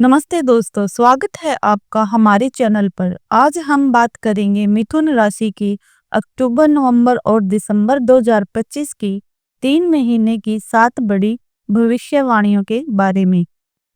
नमस्ते दोस्तों, स्वागत है आपका हमारे चैनल पर। आज हम बात करेंगे मिथुन राशि की अक्टूबर, नवंबर और दिसंबर 2025 की 3 महीने की 7 बड़ी भविष्यवाणियों के बारे में।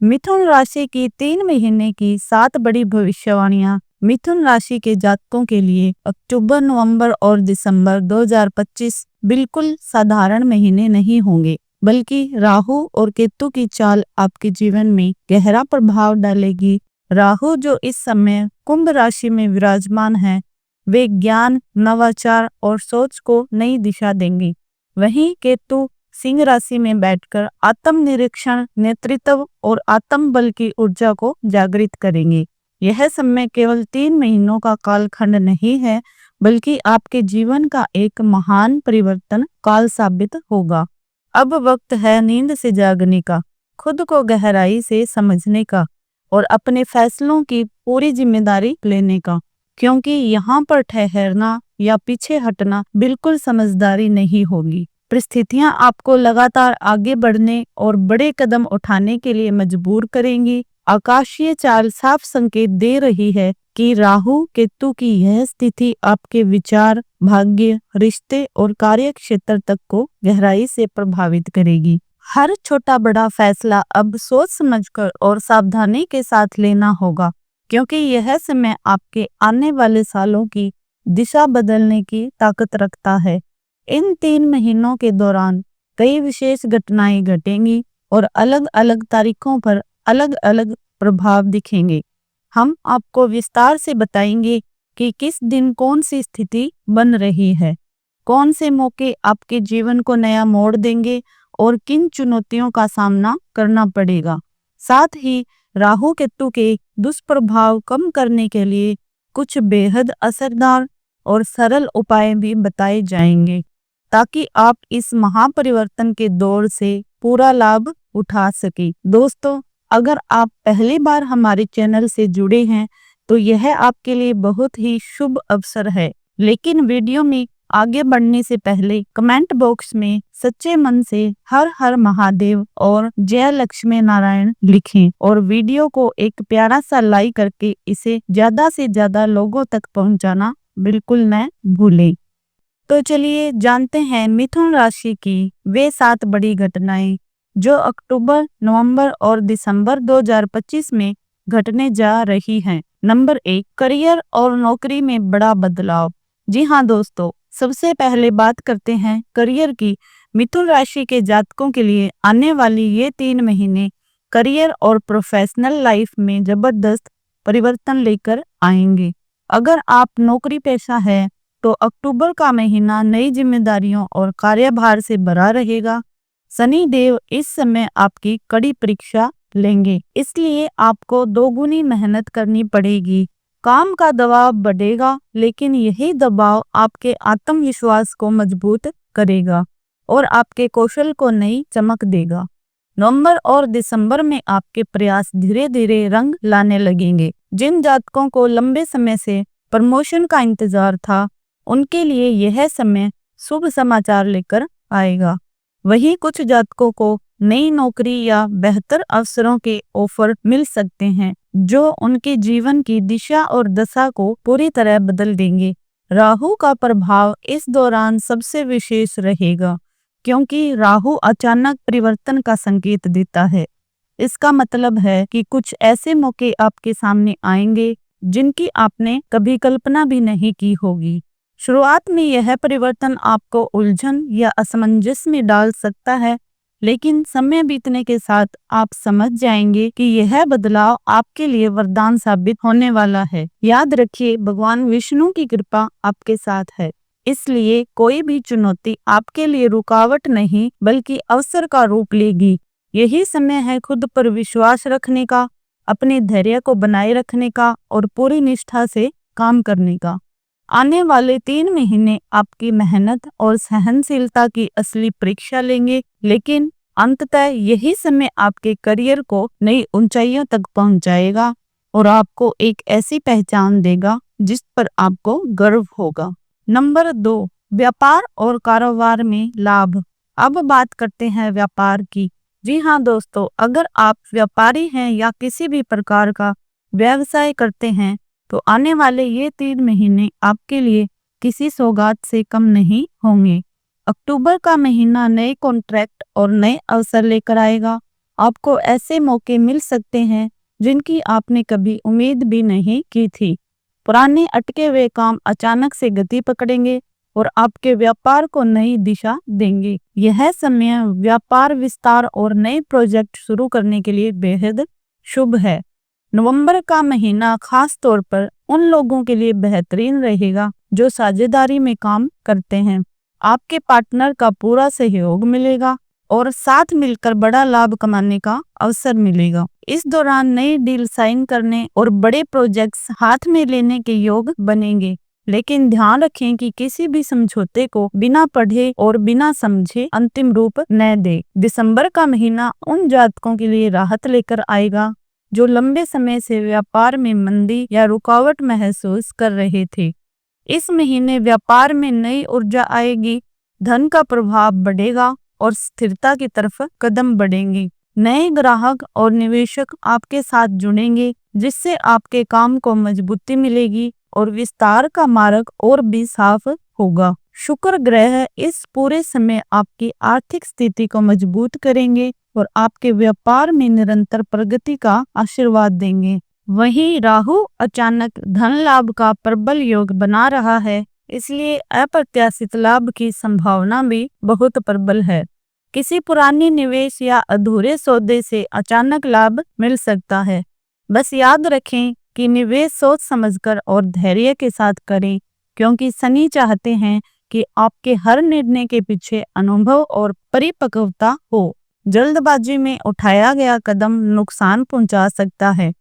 मिथुन राशि की 3 महीने की 7 बड़ी भविष्यवाणियां मिथुन राशि के जातकों के लिए अक्टूबर, नवंबर और दिसंबर 2025 बिल्कुल साधारण महीने नहीं होंगे, बल्कि राहु और केतु की चाल आपके जीवन में गहरा प्रभाव डालेगी। राहु जो इस समय कुंभ राशि में विराजमान है, वे ज्ञान, नवाचार और सोच को नई दिशा देंगे। वहीं केतु सिंह राशि में बैठकर आत्मनिरीक्षण, नेतृत्व और आत्मबल की ऊर्जा को जागृत करेंगे। यह समय केवल 3 महीनों का कालखंड नहीं है, बल्कि आपके जीवन का एक महान परिवर्तन काल साबित होगा। अब वक्त है नींद से जागने का, खुद को गहराई से समझने का और अपने फैसलों की पूरी जिम्मेदारी लेने का, क्योंकि यहाँ पर ठहरना या पीछे हटना बिल्कुल समझदारी नहीं होगी। परिस्थितियां आपको लगातार आगे बढ़ने और बड़े कदम उठाने के लिए मजबूर करेंगी। आकाशीय चाल साफ संकेत दे रही है कि राहु केतु की यह स्थिति आपके विचार, भाग्य, रिश्ते और कार्य क्षेत्र तक को गहराई से प्रभावित करेगी। हर छोटा बड़ा फैसला अब सोच समझकर और सावधानी के साथ लेना होगा, क्योंकि यह समय आपके आने वाले सालों की दिशा बदलने की ताकत रखता है। इन 3 महीनों के दौरान कई विशेष घटनाएं घटेंगी और अलग अलग तारीखों पर अलग अलग प्रभाव दिखेंगे। हम आपको विस्तार से बताएंगे कि किस दिन कौन सी स्थिति बन रही है, कौन से मौके आपके जीवन को नया मोड़ देंगे और किन चुनौतियों का सामना करना पड़ेगा। साथ ही राहु केतु के दुष्प्रभाव कम करने के लिए कुछ बेहद असरदार और सरल उपाय भी बताए जाएंगे, ताकि आप इस महापरिवर्तन के दौर से पूरा लाभ उठा सके। दोस्तों, अगर आप पहली बार हमारे चैनल से जुड़े हैं तो यह आपके लिए बहुत ही शुभ अवसर है। लेकिन वीडियो में आगे बढ़ने से पहले कमेंट बॉक्स में सच्चे मन से हर हर महादेव और जय लक्ष्मी नारायण लिखें और वीडियो को एक प्यारा सा लाइक करके इसे ज्यादा से ज्यादा लोगों तक पहुंचाना बिल्कुल न भूलें। तो चलिए जानते हैं मिथुन राशि की वे 7 बड़ी घटनाएं जो अक्टूबर, नवंबर और दिसंबर 2025 में घटने जा रही हैं। नंबर 1, करियर और नौकरी में बड़ा बदलाव। जी हाँ दोस्तों, सबसे पहले बात करते हैं करियर की। मिथुन राशि के जातकों के लिए आने वाली ये 3 महीने करियर और प्रोफेशनल लाइफ में जबरदस्त परिवर्तन लेकर आएंगे। अगर आप नौकरी पेशा है तो अक्टूबर का महीना नई जिम्मेदारियों और कार्यभार से भरा रहेगा। शनि देव इस समय आपकी कड़ी परीक्षा लेंगे, इसलिए आपको दोगुनी मेहनत करनी पड़ेगी। काम का दबाव बढ़ेगा, लेकिन यही दबाव आपके आत्मविश्वास को मजबूत करेगा और आपके कौशल को नई चमक देगा। नवंबर और दिसंबर में आपके प्रयास धीरे धीरे रंग लाने लगेंगे। जिन जातकों को लंबे समय से प्रमोशन का इंतजार था, उनके लिए यह समय शुभ समाचार लेकर आएगा। वहीं कुछ जातकों को नई नौकरी या बेहतर अवसरों के ऑफर मिल सकते हैं, जो उनके जीवन की दिशा और दशा को पूरी तरह बदल देंगे। राहु का प्रभाव इस दौरान सबसे विशेष रहेगा, क्योंकि राहु अचानक परिवर्तन का संकेत देता है। इसका मतलब है कि कुछ ऐसे मौके आपके सामने आएंगे जिनकी आपने कभी कल्पना भी नहीं की होगी। शुरुआत में यह परिवर्तन आपको उलझन या असमंजस में डाल सकता है, लेकिन समय बीतने के साथ आप समझ जाएंगे कि यह बदलाव आपके लिए वरदान साबित होने वाला है। याद रखिए, भगवान विष्णु की कृपा आपके साथ है, इसलिए कोई भी चुनौती आपके लिए रुकावट नहीं बल्कि अवसर का रूप लेगी। यही समय है खुद पर विश्वास रखने का, अपने धैर्य को बनाए रखने का और पूरी निष्ठा से काम करने का। आने वाले 3 महीने आपकी मेहनत और सहनशीलता की असली परीक्षा लेंगे, लेकिन अंततः यही समय आपके करियर को नई ऊंचाइयों तक पहुंचाएगा और आपको एक ऐसी पहचान देगा जिस पर आपको गर्व होगा। नंबर 2, व्यापार और कारोबार में लाभ। अब बात करते हैं व्यापार की। जी हाँ दोस्तों, अगर आप व्यापारी हैं या किसी भी प्रकार का व्यवसाय करते हैं तो आने वाले ये 3 महीने आपके लिए किसी सौगात से कम नहीं होंगे। अक्टूबर का महीना नए कॉन्ट्रैक्ट और नए अवसर लेकर आएगा। आपको ऐसे मौके मिल सकते हैं जिनकी आपने कभी उम्मीद भी नहीं की थी। पुराने अटके हुए काम अचानक से गति पकड़ेंगे और आपके व्यापार को नई दिशा देंगे। यह समय व्यापार विस्तार और नए प्रोजेक्ट शुरू करने के लिए बेहद शुभ है। नवंबर का महीना खास तौर पर उन लोगों के लिए बेहतरीन रहेगा जो साझेदारी में काम करते हैं। आपके पार्टनर का पूरा सहयोग मिलेगा और साथ मिलकर बड़ा लाभ कमाने का अवसर मिलेगा। इस दौरान नई डील साइन करने और बड़े प्रोजेक्ट्स हाथ में लेने के योग बनेंगे, लेकिन ध्यान रखें कि किसी भी समझौते को बिना पढ़े और बिना समझे अंतिम रूप न दे। दिसंबर का महीना उन जातकों के लिए राहत लेकर आएगा जो लंबे समय से व्यापार में मंदी या रुकावट महसूस कर रहे थे। इस महीने व्यापार में नई ऊर्जा आएगी, धन का प्रभाव बढ़ेगा और स्थिरता की तरफ कदम बढ़ेंगे। नए ग्राहक और निवेशक आपके साथ जुड़ेंगे जिससे आपके काम को मजबूती मिलेगी और विस्तार का मार्ग और भी साफ होगा। शुक्र ग्रह इस पूरे समय आपकी आर्थिक स्थिति को मजबूत करेंगे और आपके व्यापार में निरंतर प्रगति का आशीर्वाद देंगे। वहीं राहु अचानक धन लाभ का प्रबल योग बना रहा है, इसलिए अप्रत्याशित लाभ की संभावना भी बहुत प्रबल है। किसी पुरानी निवेश या अधूरे सौदे से अचानक लाभ मिल सकता है। बस याद रखें कि निवेश सोच समझकर और धैर्य के साथ करें, क्योंकि शनि चाहते हैं कि आपके हर निर्णय के पीछे अनुभव और परिपक्वता हो। जल्दबाजी में उठाया गया कदम नुकसान पहुंचा सकता है।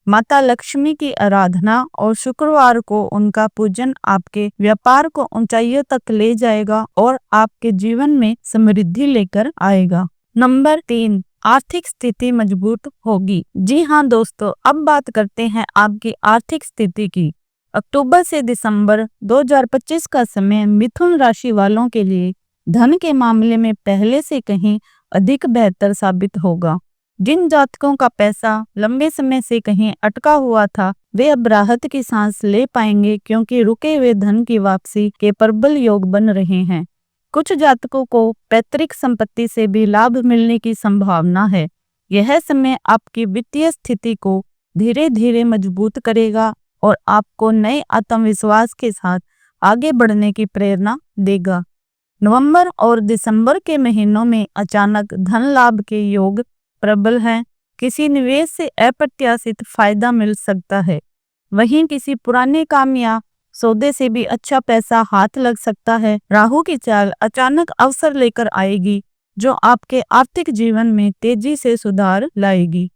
माता लक्ष्मी की आराधना और शुक्रवार को उनका पूजन आपके व्यापार को ऊंचाइयों तक ले जाएगा और आपके जीवन में समृद्धि लेकर आएगा। नंबर 3, आर्थिक स्थिति मजबूत होगी। जी हाँ दोस्तों, अब बात करते हैं आपकी आर्थिक स्थिति की। अक्टूबर से दिसंबर 2025 का समय मिथुन राशि वालों के लिए धन के मामले में पहले से कहीं अधिक बेहतर साबित होगा। जिन जातकों का पैसा लंबे समय से कहीं अटका हुआ था, वे अब राहत की सांस ले पाएंगे, क्योंकि रुके हुए धन की वापसी के प्रबल योग बन रहे हैं। कुछ जातकों को पैतृक संपत्ति से भी लाभ मिलने की संभावना है। यह समय आपकी वित्तीय स्थिति को धीरे धीरे मजबूत करेगा और आपको नए आत्मविश्वास के साथ आगे बढ़ने की प्रेरणा देगा। नवंबर और दिसंबर के महीनों में अचानक धन लाभ के योग प्रबल हैं। किसी निवेश से अप्रत्याशित फायदा मिल सकता है। वहीं किसी पुराने काम या सौदे से भी अच्छा पैसा हाथ लग सकता है। राहु की चाल अचानक अवसर लेकर आएगी जो आपके आर्थिक जीवन में तेजी से सुधार लाएगी।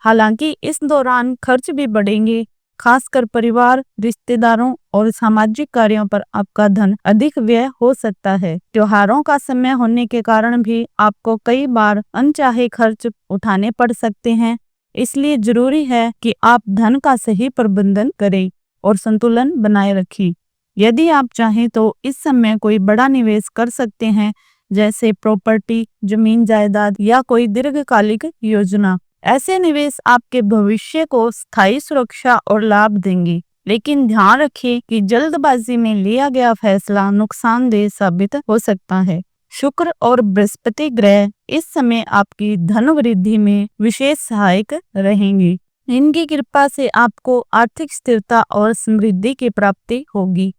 हालांकि इस दौरान खर्च भी बढ़ेंगे, खासकर परिवार, रिश्तेदारों और सामाजिक कार्यों पर आपका धन अधिक व्यय हो सकता है। त्योहारों का समय होने के कारण भी आपको कई बार अनचाहे खर्च उठाने पड़ सकते हैं। इसलिए जरूरी है कि आप धन का सही प्रबंधन करें और संतुलन बनाए रखें। यदि आप चाहें तो इस समय कोई बड़ा निवेश कर सकते हैं, जैसे प्रॉपर्टी, जमीन जायदाद या कोई दीर्घकालिक योजना। ऐसे निवेश आपके भविष्य को स्थायी सुरक्षा और लाभ देंगे, लेकिन ध्यान रखें कि जल्दबाजी में लिया गया फैसला नुकसानदेह साबित हो सकता है। शुक्र और बृहस्पति ग्रह इस समय आपकी धन वृद्धि में विशेष सहायक रहेंगे। इनकी कृपा से आपको आर्थिक स्थिरता और समृद्धि की प्राप्ति होगी।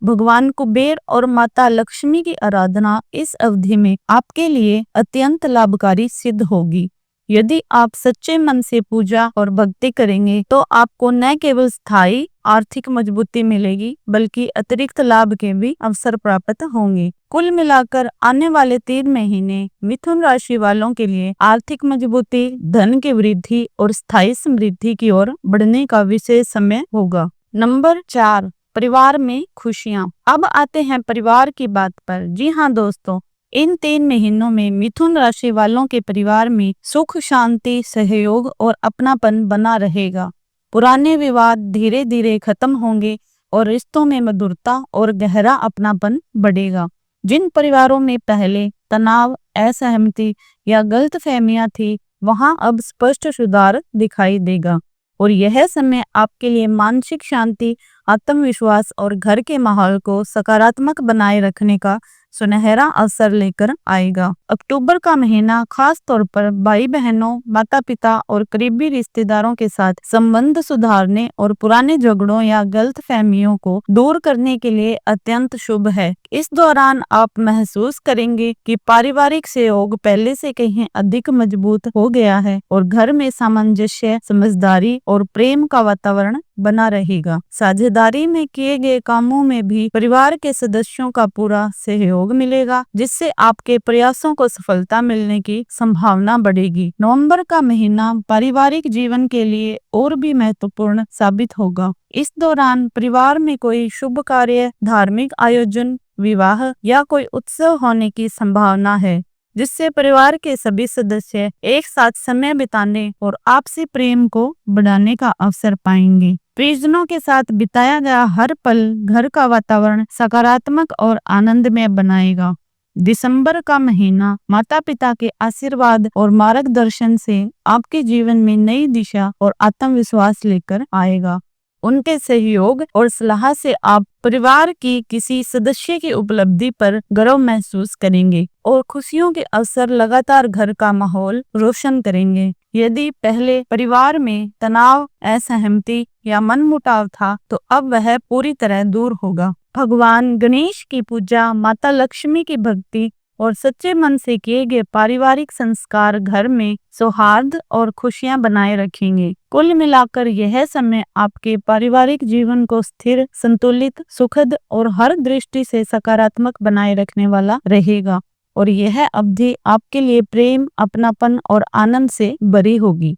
भगवान कुबेर और माता लक्ष्मी की आराधना इस अवधि में आपके लिए अत्यंत लाभकारी सिद्ध होगी। यदि आप सच्चे मन से पूजा और भक्ति करेंगे तो आपको न केवल स्थायी आर्थिक मजबूती मिलेगी, बल्कि अतिरिक्त लाभ के भी अवसर प्राप्त होंगे। कुल मिलाकर आने वाले 3 महीने मिथुन राशि वालों के लिए आर्थिक मजबूती, धन की वृद्धि और स्थायी समृद्धि की ओर बढ़ने का विशेष समय होगा। नंबर 4, परिवार में खुशियां। अब आते हैं परिवार की बात पर। जी हाँ दोस्तों, इन 3 महीनों में मिथुन राशि वालों के परिवार में सुख, शांति, सहयोग और अपनापन बना रहेगा। पुराने विवाद धीरे धीरे खत्म होंगे और रिश्तों में मधुरता और गहरा अपनापन बढ़ेगा। जिन परिवारों में पहले तनाव, असहमति या गलतफहमियां थी, वहां अब स्पष्ट सुधार दिखाई देगा। और यह समय आपके लिए मानसिक शांति, आत्मविश्वास और घर के माहौल को सकारात्मक बनाए रखने का सुनहरा अवसर लेकर आएगा। अक्टूबर का महीना खास तौर पर भाई बहनों, माता पिता और करीबी रिश्तेदारों के साथ संबंध सुधारने और पुराने झगड़ों या गलतफहमियों को दूर करने के लिए अत्यंत शुभ है। इस दौरान आप महसूस करेंगे कि पारिवारिक सहयोग पहले से कहीं अधिक मजबूत हो गया है और घर में सामंजस्य, समझदारी और प्रेम का वातावरण बना रहेगा। साझेदारी में किए गए कामों में भी परिवार के सदस्यों का पूरा सहयोग मिलेगा, जिससे आपके प्रयासों को सफलता मिलने की संभावना बढ़ेगी। नवंबर का महीना पारिवारिक जीवन के लिए और भी महत्वपूर्ण साबित होगा। इस दौरान परिवार में कोई शुभ कार्य, धार्मिक आयोजन, विवाह या कोई उत्सव होने की संभावना है, जिससे परिवार के सभी सदस्य एक साथ समय बिताने और आपसी प्रेम को बढ़ाने का अवसर पाएंगे। प्रियजनों के साथ बिताया गया हर पल घर का वातावरण सकारात्मक और आनंदमय बनाएगा। दिसंबर का महीना माता पिता के आशीर्वाद और मार्गदर्शन से आपके जीवन में नई दिशा और आत्मविश्वास लेकर आएगा। उनके सहयोग और सलाह से आप परिवार की किसी सदस्य की उपलब्धि पर गर्व महसूस करेंगे और खुशियों के अवसर लगातार घर का माहौल रोशन करेंगे। यदि पहले परिवार में तनाव, असहमति या मनमुटाव था, तो अब वह पूरी तरह दूर होगा। भगवान गणेश की पूजा, माता लक्ष्मी की भक्ति और सच्चे मन से किए गए पारिवारिक संस्कार घर में सौहार्द और खुशियां बनाए रखेंगे। कुल मिलाकर यह समय आपके पारिवारिक जीवन को स्थिर, संतुलित, सुखद और हर दृष्टि से सकारात्मक बनाए रखने वाला रहेगा और यह अवधि आपके लिए प्रेम, अपनापन और आनंद से भरी होगी।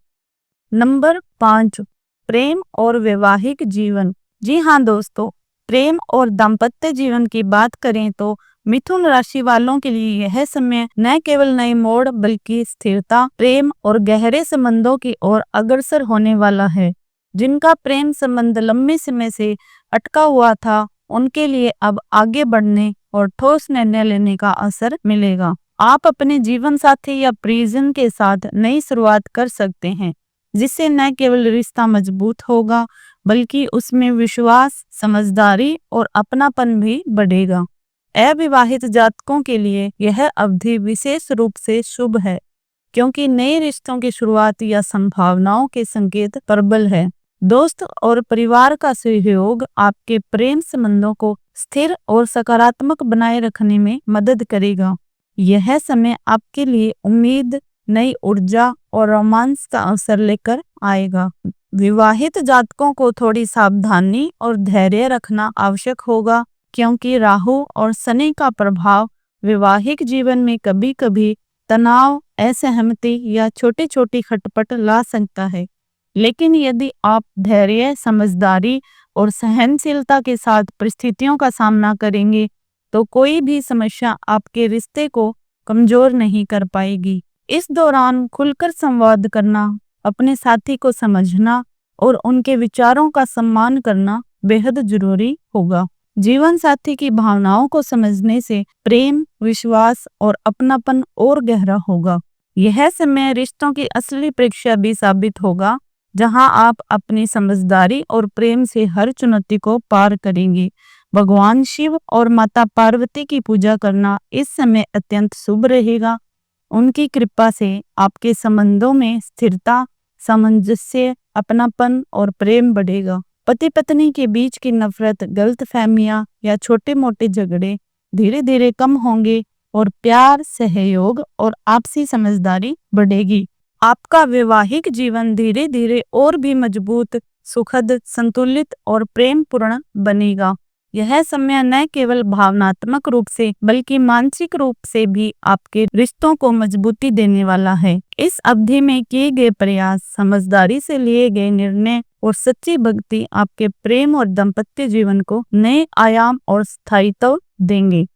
नंबर 5, प्रेम और वैवाहिक जीवन। जी हाँ दोस्तों, प्रेम और दाम्पत्य जीवन की बात करें तो मिथुन राशि वालों के लिए यह समय न केवल नए मोड़ बल्कि स्थिरता, प्रेम और गहरे संबंधों की ओर अग्रसर होने वाला है। जिनका प्रेम संबंध लंबे समय से अटका हुआ था, उनके लिए अब आगे बढ़ने और ठोस निर्णय लेने का अवसर मिलेगा। आप अपने जीवन साथी या प्रियजन के साथ नई शुरुआत कर सकते हैं, जिससे न केवल रिश्ता मजबूत होगा बल्कि उसमें विश्वास, समझदारी और अपनापन भी बढ़ेगा। अविवाहित जातकों के लिए यह अवधि विशेष रूप से शुभ है, क्योंकि नए रिश्तों की शुरुआत या संभावनाओं के संकेत प्रबल है। दोस्त और परिवार का सहयोग आपके प्रेम संबंधों को स्थिर और सकारात्मक बनाए रखने में मदद करेगा। यह समय आपके लिए उम्मीद, नई ऊर्जा और रोमांस का अवसर लेकर आएगा। विवाहित जातकों को थोड़ी सावधानी और धैर्य रखना आवश्यक होगा, क्योंकि राहु और शनि का प्रभाव वैवाहिक जीवन में कभी-कभी तनाव, असहमति या छोटी-छोटी खटपट ला सकता है। लेकिन यदि आप धैर्य, समझदारी और सहनशीलता के साथ परिस्थितियों का सामना करेंगे, तो कोई भी समस्या आपके रिश्ते को कमजोर नहीं कर पाएगी। इस दौरान खुलकर संवाद करना, अपने साथी को समझना और उनके विचारों का सम्मान करना बेहद जरूरी होगा। जीवन साथी की भावनाओं को समझने से प्रेम, विश्वास और अपनापन और गहरा होगा। यह समय रिश्तों की असली परीक्षा भी साबित होगा, जहां आप अपनी समझदारी और प्रेम से हर चुनौती को पार करेंगे। भगवान शिव और माता पार्वती की पूजा करना इस समय अत्यंत शुभ रहेगा। उनकी कृपा से आपके संबंधों में स्थिरता, सामंजस्य, अपनापन और प्रेम बढ़ेगा। पति पत्नी के बीच की नफरत, गलतफहमियां या छोटे मोटे झगड़े धीरे धीरे कम होंगे और प्यार, सहयोग और आपसी समझदारी बढ़ेगी। आपका वैवाहिक जीवन धीरे धीरे और भी मजबूत, सुखद, संतुलित और प्रेमपूर्ण बनेगा। यह समय न केवल भावनात्मक रूप से बल्कि मानसिक रूप से भी आपके रिश्तों को मजबूती देने वाला है। इस अवधि में किए गए प्रयास, समझदारी से लिए गए निर्णय और सच्ची भक्ति आपके प्रेम और दाम्पत्य जीवन को नए आयाम और स्थायित्व देंगे।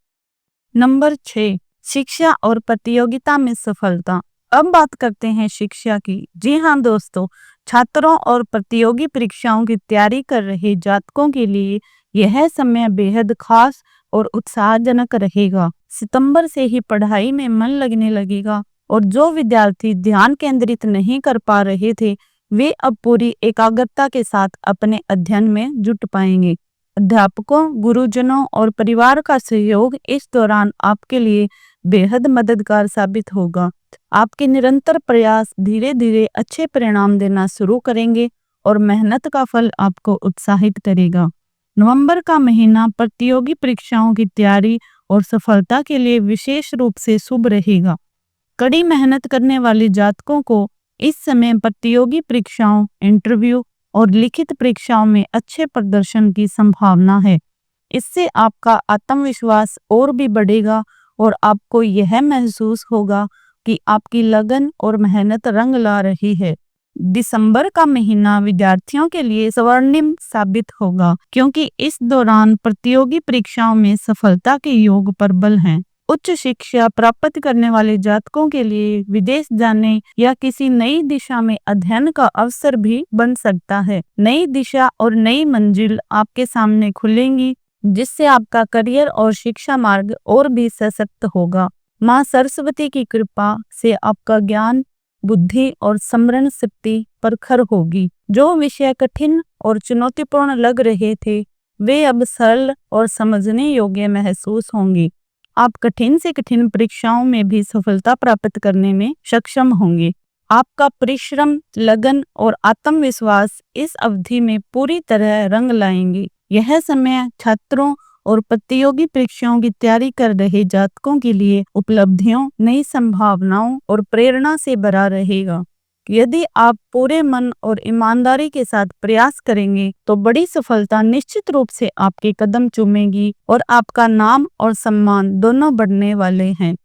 नंबर 6, शिक्षा और प्रतियोगिता में सफलता। अब बात करते हैं शिक्षा की। जी हाँ दोस्तों, छात्रों और प्रतियोगी परीक्षाओं की तैयारी कर रहे जातकों के लिए यह समय बेहद खास और उत्साहजनक रहेगा। सितंबर से ही पढ़ाई में मन लगने लगेगा और जो विद्यार्थी ध्यान केंद्रित नहीं कर पा रहे थे वे अब पूरी एकाग्रता के साथ अपने अध्ययन में जुट पाएंगे। अध्यापकों, गुरुजनों और परिवार का सहयोग इस दौरान आपके लिए बेहद मददगार साबित होगा। आपके निरंतर प्रयास धीरे धीरे अच्छे परिणाम देना शुरू करेंगे और मेहनत का फल आपको उत्साहित करेगा। नवंबर का महीना प्रतियोगी परीक्षाओं की तैयारी और सफलता के लिए विशेष रूप से शुभ रहेगा। कड़ी मेहनत करने वाले जातकों को इस समय प्रतियोगी परीक्षाओं, इंटरव्यू और लिखित परीक्षाओं में अच्छे प्रदर्शन की संभावना है। इससे आपका आत्मविश्वास और भी बढ़ेगा और आपको यह महसूस होगा कि आपकी लगन और मेहनत रंग ला रही है। दिसंबर का महीना विद्यार्थियों के लिए स्वर्णिम साबित होगा क्योंकि इस दौरान प्रतियोगी परीक्षाओं में सफलता के योग प्रबल हैं। उच्च शिक्षा प्राप्त करने वाले जातकों के लिए विदेश जाने या किसी नई दिशा में अध्ययन का अवसर भी बन सकता है। नई दिशा और नई मंजिल आपके सामने खुलेंगी जिससे आपका करियर और शिक्षा मार्ग और भी सशक्त होगा। माँ सरस्वती की कृपा से आपका ज्ञान, बुद्धि और स्मरण शक्ति प्रखर होगी। जो विषय कठिन और चुनौतीपूर्ण लग रहे थे वे अब सरल और समझने योग्य महसूस होंगे। आप कठिन से कठिन परीक्षाओं में भी सफलता प्राप्त करने में सक्षम होंगे। आपका परिश्रम, लगन और आत्मविश्वास इस अवधि में पूरी तरह रंग लाएंगे। यह समय छात्रों और प्रतियोगी परीक्षाओं की तैयारी कर रहे जातकों के लिए उपलब्धियों, नई संभावनाओं और प्रेरणा से भरा रहेगा। यदि आप पूरे मन और ईमानदारी के साथ प्रयास करेंगे तो बड़ी सफलता निश्चित रूप से आपके कदम चूमेगी और आपका नाम और सम्मान दोनों बढ़ने वाले हैं।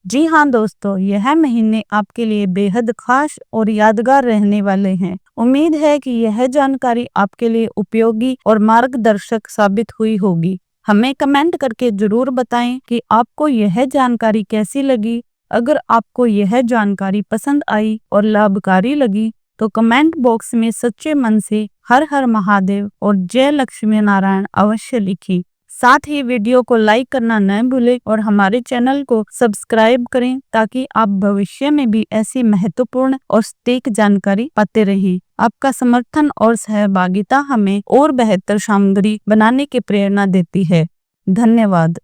जी हाँ दोस्तों, यह महीने आपके लिए बेहद खास और यादगार रहने वाले हैं। उम्मीद है कि यह जानकारी आपके लिए उपयोगी और मार्गदर्शक साबित हुई होगी। हमें कमेंट करके जरूर बताएं कि आपको यह जानकारी कैसी लगी। अगर आपको यह जानकारी पसंद आई और लाभकारी लगी तो कमेंट बॉक्स में सच्चे मन से हर हर महादेव और जय लक्ष्मी नारायण अवश्य लिखिए। साथ ही वीडियो को लाइक करना न भूलें और हमारे चैनल को सब्सक्राइब करें ताकि आप भविष्य में भी ऐसी महत्वपूर्ण और सटीक जानकारी पाते रहें। आपका समर्थन और सहभागिता हमें और बेहतर सामग्री बनाने की प्रेरणा देती है। धन्यवाद।